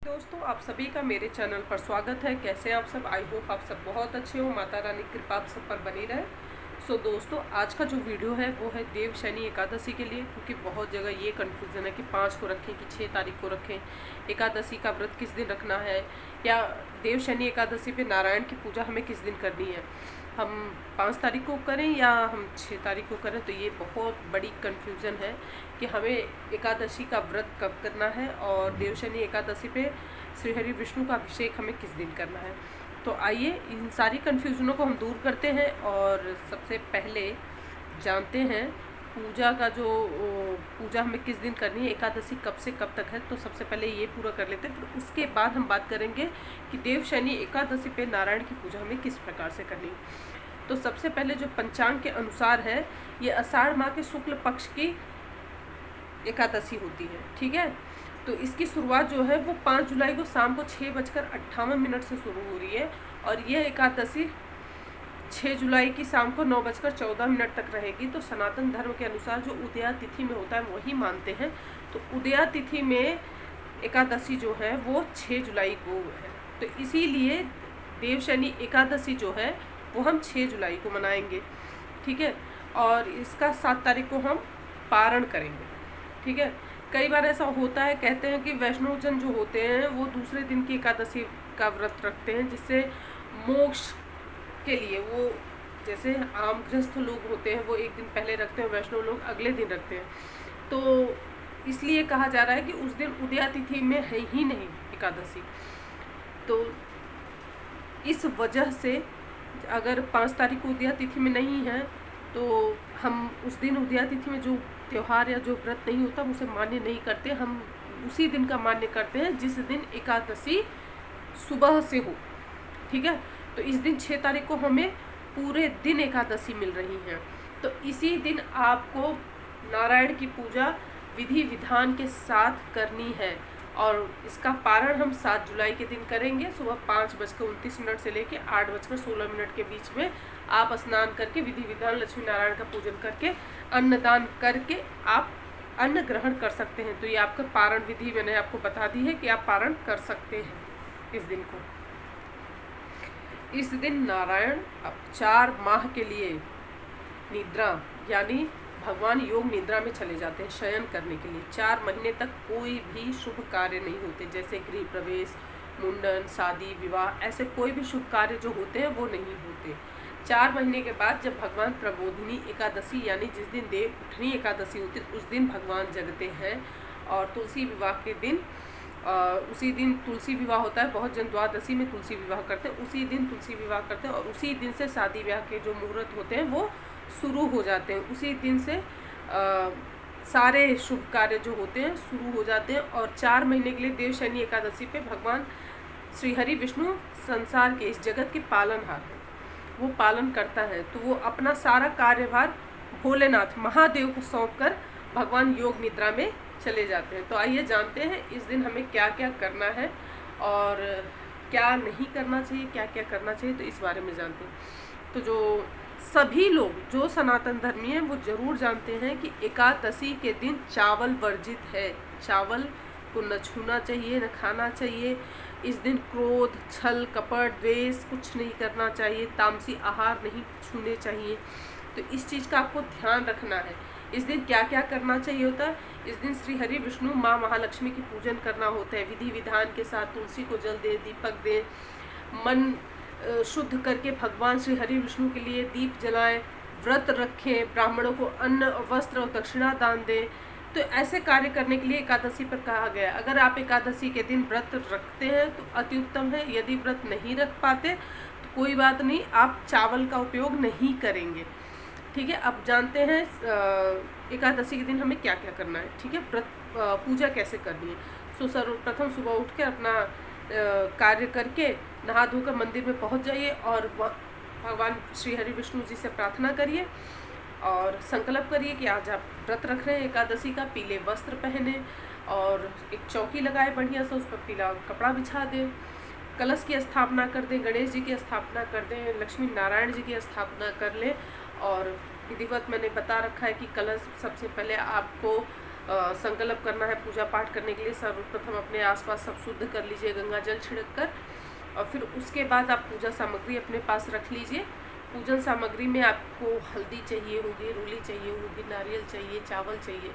दोस्तों, आप सभी का मेरे चैनल पर स्वागत है। कैसे हैं आप सब? आई होप आप सब बहुत अच्छे हो। माता रानी की कृपा आप सब पर बनी रहे। दोस्तों, आज का जो वीडियो है वो है देव शनि एकादशी के लिए, क्योंकि बहुत जगह ये कन्फ्यूज़न है कि 5 को रखें कि 6 तारीख को रखें, एकादशी का व्रत किस दिन रखना है, या देव शनि एकादशी पे नारायण की पूजा हमें किस दिन करनी है, हम 5 तारीख को करें या हम 6 तारीख को करें। तो ये बहुत बड़ी कन्फ्यूज़न है कि हमें एकादशी का व्रत कब करना है और देव शनि एकादशी पे श्री हरि विष्णु का अभिषेक हमें किस दिन करना है। तो आइए इन सारी कन्फ्यूजनों को हम दूर करते हैं और सबसे पहले जानते हैं पूजा का पूजा हमें किस दिन करनी है, एकादशी कब से कब तक है। तो सबसे पहले ये पूरा कर लेते हैं, फिर उसके बाद हम बात करेंगे कि देव शनि एकादशी पे नारायण की पूजा हमें किस प्रकार से करनी है। तो सबसे पहले जो पंचांग के अनुसार है, ये आषाढ़ माह के शुक्ल पक्ष की एकादशी होती है। ठीक है, तो इसकी शुरुआत जो है वो 5 जुलाई को शाम को 6:58 से शुरू हो रही है और यह एकादशी 6 जुलाई की शाम को 9:14 तक रहेगी। तो सनातन धर्म के अनुसार जो उदया तिथि में होता है वही मानते हैं। तो उदया तिथि में एकादशी जो है वो 6 जुलाई को है। तो इसीलिए देव शनि एकादशी जो है वो हम 6 जुलाई को मनाएंगे। ठीक है, और इसका 7 तारीख को हम पारण करेंगे। ठीक है, कई बार ऐसा होता है, कहते हैं कि वैष्णवजन जो होते हैं वो दूसरे दिन की एकादशी का व्रत रखते हैं, जिससे मोक्ष के लिए वो, जैसे आम गृहस्थ लोग होते हैं वो एक दिन पहले रखते हैं, वैष्णव लोग अगले दिन रखते हैं। तो इसलिए कहा जा रहा है कि उस दिन उदया तिथि में है ही नहीं एकादशी। तो इस वजह से अगर 5 तारीख को उदया तिथि में नहीं है तो हम उस दिन उदया तिथि में जो त्यौहार या जो व्रत नहीं होता उसे मान्य नहीं करते। हम उसी दिन का मान्य करते हैं जिस दिन एकादशी सुबह से हो। ठीक है, तो इस दिन 6 तारीख को हमें पूरे दिन एकादशी मिल रही है। तो इसी दिन आपको नारायण की पूजा विधि विधान के साथ करनी है और इसका पारण हम 7 जुलाई के दिन करेंगे। सुबह 5:29 से लेकर 8:16 के बीच में आप स्नान करके विधि विधान लक्ष्मी नारायण का पूजन करके अन्नदान करके आप अन्न ग्रहण कर सकते हैं। तो ये आपका पारण विधि मैंने आपको बता दी है कि आप पारण कर सकते हैं इस दिन को। इस दिन नारायण अब 4 माह के लिए निद्रा यानी भगवान योग निद्रा में चले जाते हैं शयन करने के लिए। 4 महीने तक कोई भी शुभ कार्य नहीं होते, जैसे गृह प्रवेश, मुंडन, शादी, विवाह, ऐसे कोई भी शुभ कार्य जो होते हैं वो नहीं होते। 4 महीने के बाद जब भगवान प्रबोधिनी एकादशी यानी जिस दिन देव उठनी एकादशी होती है उस दिन भगवान जगते हैं। और तुलसी विवाह के दिन उसी दिन तुलसी विवाह होता है। बहुत जन द्वादशी में तुलसी विवाह करते हैं, उसी दिन तुलसी विवाह करते हैं और उसी दिन से शादी ब्याह के जो मुहूर्त होते हैं वो शुरू हो जाते हैं। उसी दिन से सारे शुभ कार्य जो होते हैं शुरू हो जाते हैं। और 4 महीने के लिए देव शनि एकादशी पे भगवान श्री हरि विष्णु संसार के इस जगत के पालनहार हैं, वो पालन करता है। तो वो अपना सारा कार्यभार भोलेनाथ महादेव को सौंप कर भगवान योग निद्रा में चले जाते हैं। तो आइए जानते हैं इस दिन हमें क्या क्या करना है और क्या नहीं करना चाहिए, क्या क्या करना चाहिए, तो इस बारे में जानते हैं। तो जो सभी लोग जो सनातन धर्मी हैं वो ज़रूर जानते हैं कि एकादशी के दिन चावल वर्जित है। चावल को न छूना चाहिए, न खाना चाहिए। इस दिन क्रोध, छल, कपट, द्वेष कुछ नहीं करना चाहिए। तामसी आहार नहीं छूने चाहिए। तो इस चीज़ का आपको ध्यान रखना है। इस दिन क्या क्या करना चाहिए होता है, इस दिन श्री हरि विष्णु माँ महालक्ष्मी की पूजन करना होता है विधि विधान के साथ। तुलसी को जल दे, दीपक दे, मन शुद्ध करके भगवान श्री हरि विष्णु के लिए दीप जलाएं, व्रत रखें, ब्राह्मणों को अन्न, वस्त्र और दक्षिणा दान दें। तो ऐसे कार्य करने के लिए एकादशी पर कहा गया है। अगर आप एकादशी के दिन व्रत रखते हैं तो अति उत्तम है। यदि व्रत नहीं रख पाते तो कोई बात नहीं, आप चावल का उपयोग नहीं करेंगे। ठीक है, अब जानते हैं एकादशी के दिन हमें क्या क्या करना है। ठीक है, व्रत पूजा कैसे करनी है। सो सर्वप्रथम सुबह उठ के अपना कार्य करके नहा धोकर मंदिर में पहुंच जाइए और भगवान श्री हरि विष्णु जी से प्रार्थना करिए और संकल्प करिए कि आज आप व्रत रख रहे हैं एकादशी का। पीले वस्त्र पहने और एक चौकी लगाए बढ़िया से, उस पर पीला कपड़ा बिछा दें, कलश की स्थापना कर दें, गणेश जी की स्थापना कर दें, लक्ष्मी नारायण जी की स्थापना कर लें। और विधिवत मैंने बता रखा है कि कलश सबसे पहले आपको संकल्प करना है पूजा पाठ करने के लिए, सर्वप्रथम अपने आसपास सब शुद्ध कर लीजिए गंगा जल छिड़क कर, और फिर उसके बाद आप पूजा सामग्री अपने पास रख लीजिए। पूजन सामग्री में आपको हल्दी चाहिए होगी, रूली चाहिए होगी, नारियल चाहिए, चावल चाहिए,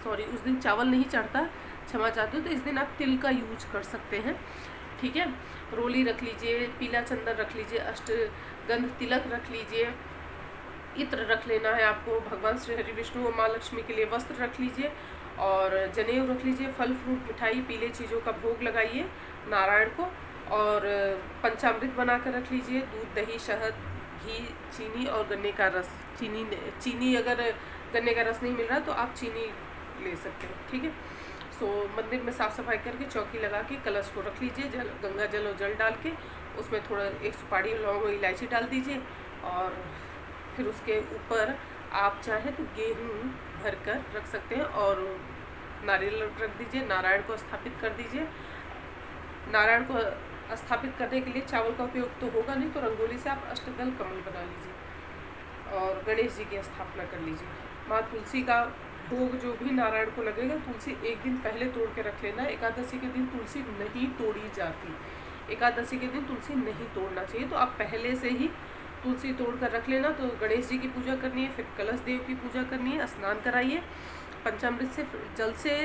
सॉरी उस दिन चावल नहीं चढ़ता, क्षमा चाहती हूँ, तो इस दिन आप तिल का यूज कर सकते हैं, ठीक है। रोली रख लीजिए, पीला चंदन रख लीजिए, अष्टगंध तिलक रख लीजिए, इत्र रख लेना है आपको, भगवान श्री हरि विष्णु और माँ लक्ष्मी के लिए वस्त्र रख लीजिए, और जनेऊ रख लीजिए, फल फ्रूट मिठाई पीले चीज़ों का भोग लगाइए नारायण को, और पंचामृत बना कर रख लीजिए, दूध दही शहद घी चीनी और गन्ने का रस। चीनी अगर गन्ने का रस नहीं मिल रहा तो आप चीनी ले सकते हो, ठीक है। सो मंदिर में साफ़ सफाई करके चौकी लगा के कलश को रख लीजिए, गंगा जल और जल डाल के उसमें थोड़ा एक सुपारी लौंग और इलायची डाल दीजिए, और फिर उसके ऊपर आप चाहे तो गेहूँ भर कर रख सकते हैं, और नारियल रख दीजिए, नारायण को स्थापित कर दीजिए। नारायण को स्थापित करने के लिए चावल का उपयोग तो होगा नहीं, तो रंगोली से आप अष्टदल कमल बना लीजिए और गणेश जी की स्थापना कर लीजिए। माँ तुलसी का भोग जो भी नारायण को लगेगा, तुलसी एक दिन पहले तोड़ के रख लेना। एकादशी के दिन तुलसी नहीं तोड़ी जाती, एकादशी के दिन तुलसी नहीं तोड़ना चाहिए, तो आप पहले से ही तुलसी तोड़ कर रख लेना। तो गणेश जी की पूजा करनी है, फिर कलश देव की पूजा करनी है, स्नान कराइए पंचामृत से,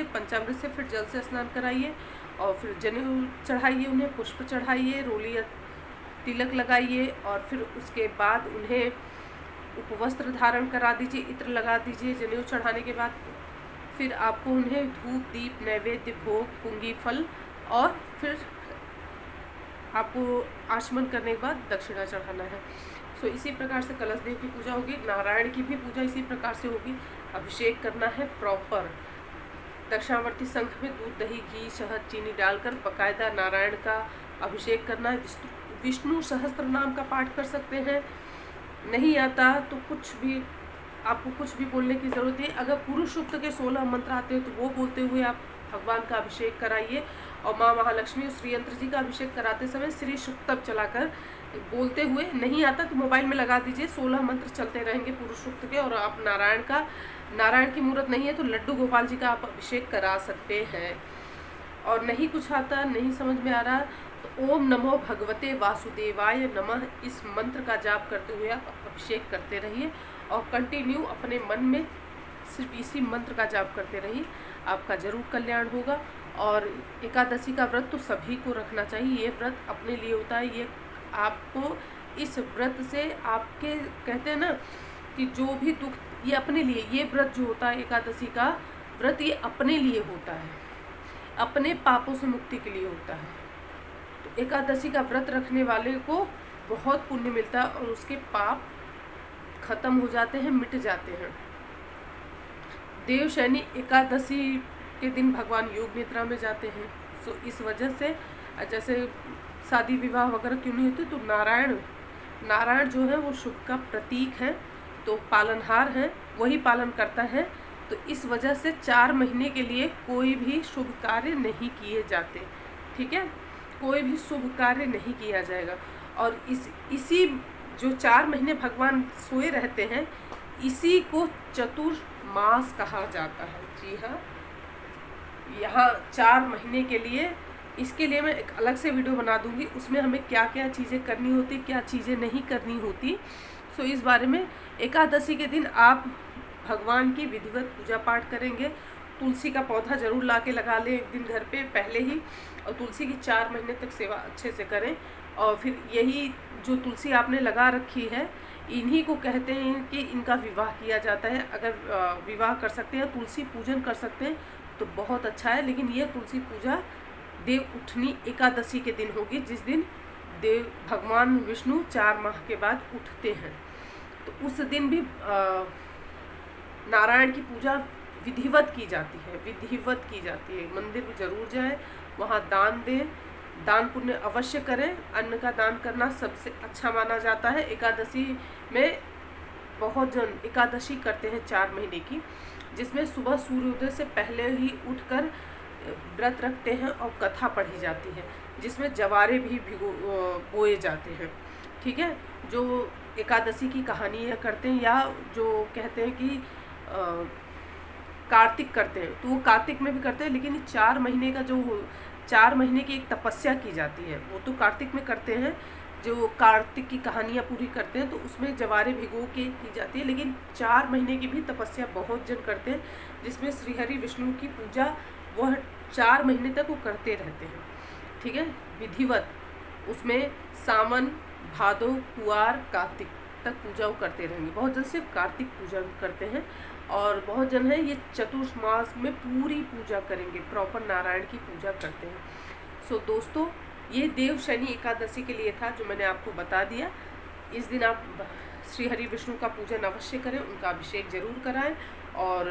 पंचामृत से फिर जल से स्नान कराइए, और फिर जनेऊ चढ़ाइए, उन्हें पुष्प चढ़ाइए, रोली तिलक लगाइए, और फिर उसके बाद उन्हें उपवस्त्र धारण करा दीजिए, इत्र लगा दीजिए। जनेऊ चढ़ाने के बाद फिर आपको उन्हें धूप दीप नैवेद्य भोग पुंगी फल, और फिर आपको आचमन करने के बाद दक्षिणा चढ़ाना है। सो इसी प्रकार से कलश देव की पूजा होगी। नारायण की भी पूजा इसी प्रकार से होगी। अभिषेक करना है प्रॉपर, दक्षिणावर्ती शंख में दूध दही घी शहद चीनी डालकर बकायदा नारायण का अभिषेक करना है। विष्णु सहस्त्र नाम का पाठ कर सकते हैं, नहीं आता तो कुछ भी आपको कुछ भी बोलने की ज़रूरत है। अगर पुरुष सूक्त के 16 मंत्र आते हैं तो वो बोलते हुए आप भगवान का अभिषेक कराइए, और माँ महालक्ष्मी और श्री यंत्र जी का अभिषेक कराते समय श्री सुक्तम चलाकर बोलते हुए, नहीं आता तो मोबाइल में लगा दीजिए, 16 मंत्र चलते रहेंगे पुरुष सूक्त के, और आप नारायण की मूर्त नहीं है तो लड्डू गोपाल जी का आप अभिषेक करा सकते हैं। और नहीं कुछ आता, नहीं समझ में आ रहा, तो ओम नमो भगवते वासुदेवाय नमः इस मंत्र का जाप करते हुए आप अभिषेक करते रहिए, और कंटिन्यू अपने मन में सिर्फ इसी मंत्र का जाप करते रहिए, आपका जरूर कल्याण होगा। और एकादशी का व्रत तो सभी को रखना चाहिए, ये व्रत अपने लिए होता है, ये आपको इस व्रत से आपके कहते हैं ना कि जो भी दुख, ये अपने लिए, ये व्रत जो होता है एकादशी का व्रत, ये अपने लिए होता है, अपने पापों से मुक्ति के लिए होता है। तो एकादशी का व्रत रखने वाले को बहुत पुण्य मिलता है, और उसके पाप खत्म हो जाते हैं, मिट जाते हैं। देवशयनी एकादशी के दिन भगवान योग निद्रा में जाते हैं, सो इस वजह से जैसे शादी विवाह वगैरह क्यों नहीं होते, तो नारायण जो है वो शुभ का प्रतीक है, तो पालनहार है, वही पालन करता है। तो इस वजह से 4 महीने के लिए कोई भी शुभ कार्य नहीं किए जाते, ठीक है, कोई भी शुभ कार्य नहीं किया जाएगा। और इसी जो 4 महीने भगवान सोए रहते हैं, इसी को चतुर्मास कहा जाता है। जी हाँ, यहाँ 4 महीने के लिए, इसके लिए मैं एक अलग से वीडियो बना दूंगी, उसमें हमें क्या क्या चीज़ें करनी होती, क्या चीज़ें नहीं करनी होती। सो इस बारे में एकादशी के दिन आप भगवान की विधिवत पूजा पाठ करेंगे। तुलसी का पौधा ज़रूर ला के लगा लें एक दिन घर पे पहले ही, और तुलसी की 4 महीने तक सेवा अच्छे से करें। और फिर यही जो तुलसी आपने लगा रखी है, इन्हीं को कहते हैं कि इनका विवाह किया जाता है। अगर विवाह कर सकते हैं, तुलसी पूजन कर सकते हैं तो बहुत अच्छा है, लेकिन यह तुलसी पूजा देव उठनी एकादशी के दिन होगी, जिस दिन देव भगवान विष्णु 4 माह के बाद उठते हैं। तो उस दिन भी नारायण की पूजा विधिवत की जाती है, विधिवत की जाती है। मंदिर में जरूर जाए, वहाँ दान दें, दान पुण्य अवश्य करें। अन्न का दान करना सबसे अच्छा माना जाता है। एकादशी में बहुत जन एकादशी करते हैं 4 महीने की, जिसमें सुबह सूर्योदय से पहले ही उठकर व्रत रखते हैं और कथा पढ़ी जाती है, जिसमें जवारे भी बोए जाते हैं, ठीक है। जो एकादशी की कहानियाँ करते हैं, या जो कहते हैं कि कार्तिक करते हैं, तो वो कार्तिक में भी करते हैं, लेकिन 4 महीने का जो 4 महीने की एक तपस्या की जाती है, वो तो कार्तिक में करते हैं। जो कार्तिक की कहानियाँ पूरी करते हैं तो उसमें जवारे भिगो के की जाती है, लेकिन 4 महीने की भी तपस्या बहुत जन करते हैं, जिसमें श्रीहरि विष्णु की पूजा वह 4 महीने तक वो करते रहते हैं। ठीक है, विधिवत उसमें सावन, भादो, कुआर, कार्तिक तक पूजा वो करते रहेंगे। बहुत जन सिर्फ कार्तिक पूजा करते हैं, और बहुत जन है ये चतुर्मास में पूरी पूजा करेंगे, प्रॉपर नारायण की पूजा करते हैं। सो दोस्तों, ये देव शनि एकादशी के लिए था जो मैंने आपको बता दिया। इस दिन आप श्री हरि विष्णु का पूजन अवश्य करें, उनका अभिषेक जरूर कराएं और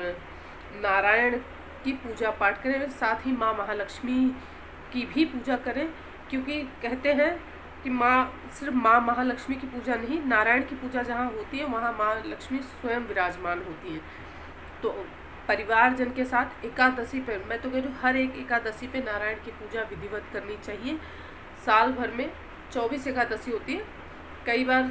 नारायण की पूजा पाठ करें। साथ ही माँ महालक्ष्मी की भी पूजा करें, क्योंकि कहते हैं कि सिर्फ माँ महालक्ष्मी की पूजा नहीं, नारायण की पूजा जहाँ होती है वहाँ माँ लक्ष्मी स्वयं विराजमान होती है। तो परिवारजन के साथ एकादशी पे, मैं तो कह रही हूँ हर एक एकादशी पे नारायण की पूजा विधिवत करनी चाहिए। साल भर में 24 एकादशी होती है, कई बार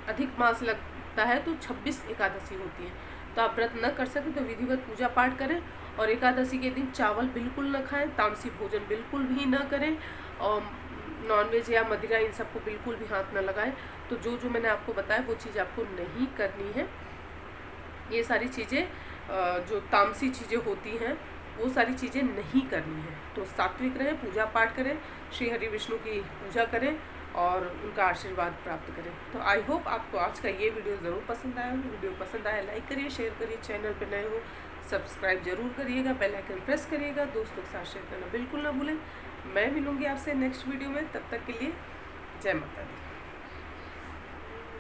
अधिक मास लगता है तो 26 एकादशी होती है। तो आप व्रत न कर सकें तो विधिवत पूजा पाठ करें, और एकादशी के दिन चावल बिल्कुल न खाएं, तामसी भोजन बिल्कुल भी न करें, और नॉनवेज या मदिरा इन सबको बिल्कुल भी हाथ न लगाएं। तो जो जो मैंने आपको बताया वो चीज़ आपको नहीं करनी है। ये सारी चीज़ें जो तामसी चीज़ें होती हैं वो सारी चीज़ें नहीं करनी है। तो सात्विक रहें, पूजा पाठ करें, श्री हरि विष्णु की पूजा करें और उनका आशीर्वाद प्राप्त करें। तो आई होप आपको आज का ये वीडियो ज़रूर पसंद आया हो। वीडियो पसंद आया लाइक करिए, शेयर करिए, चैनल पर नए हो सब्सक्राइब जरूर करिएगा, बेल आइकन प्रेस करिएगा, दोस्तों के साथ शेयर करना बिल्कुल ना भूलें। मैं मिलूँगी आपसे नेक्स्ट वीडियो में, तब तक के लिए जय माता दी।